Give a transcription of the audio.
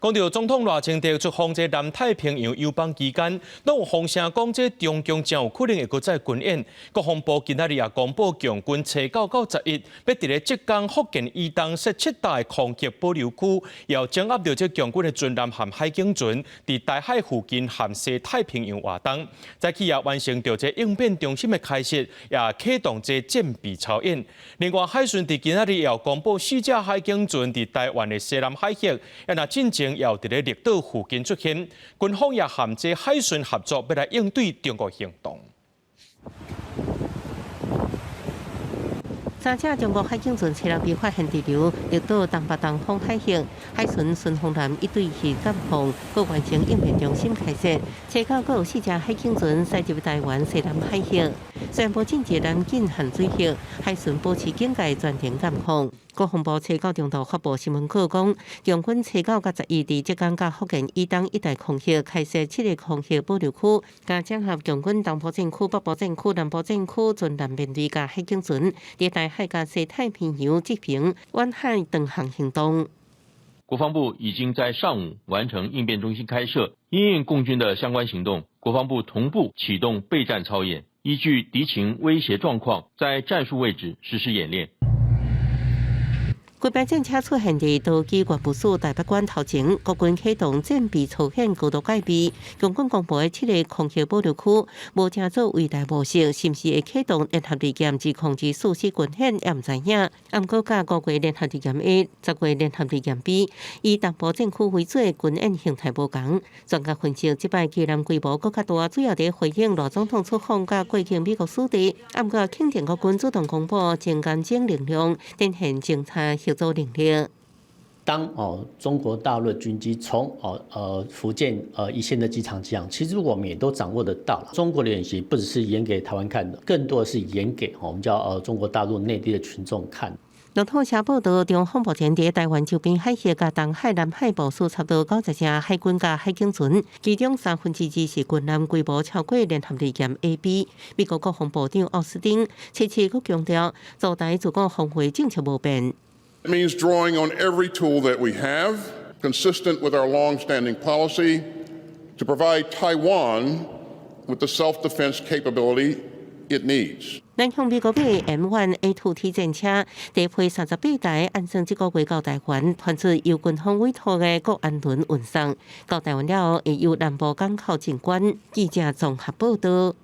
讲到总统赖清德出访这南太平洋友邦期间，都有风声讲这中共将有可能会搁再军演。国防部今仔日也公布，强军初9到11，要伫咧浙江、福建以东设7大的空袭保留区，要掌握到这强军的军舰和海警船伫台海附近和西太平洋活动。再去也完成到这应变中心的开设，也启动这战备操演。另外，海巡伫今仔日也公布4架海警船伫台湾的西南海域，也那进前也伫咧绿岛附近出现，军方也含这海巡合作，要来应对中国行动。3架中国海警船车辆被发现滞留绿岛东北东方海域，海巡巡防舰一队去监控，各完成应变中心开设。车9各有4架海警船驶入台湾西南海域，虽然无进入南境和水域，海巡保持警戒，全程监控。国防部车9中度发布新闻稿讲，强军车9甲11伫浙江甲福建以东一带空袭开设7个空袭保留区，加整合强军东部战区、北部战区、南部战区军舰面对甲海警船，伫台海甲西太平洋执行远海长航行动。国防部已经在上午完成应变中心开设，因应共军的相关行动，国防部同步启动备战操演，依据敌情威胁状况，在战术位置实施演练。几班战车出现伫桃机原部署台北馆头前，国军启动战备操演高度戒备。强军公布的7个空袭保留区，无正做未来模式，是毋是会启动联合利剑及控制数次军演，也毋知影。毋过，甲5月联合利剑 A、10月联合利剑 B， 以东部战区为主的军演形态无同。专家分析，即摆机舰规模更较大，主要伫回应罗总统出访甲过境美国属地。毋过，肯定国军主动公布精干整力量，展现警察协助能力。当中国大陆的军机从福建一线的机场起航，其实我们也都掌握得到了。中国的演习不只是演给台湾看的，更多的是演给我们叫中国大陆内地的群众看。路透社报道，中方目前伫台湾周边海峡甲东海、南海部署差不多90架海军甲海警船，其中2/3是军舰，规模超过联合利剑 A、B。美国国防部长奥斯汀7次佫强调，驻台自古防卫政策无变。It means drawing on every tool that we have, consistent with our long-standing policy, to provide Taiwan with the self-defense capability it needs. 咱向美国买 M1A2 挑战车，地配38台，安装这个月到台湾，传出由军方委托的国安轮运送到台湾了后，会由南部港口进关。记者综合报道。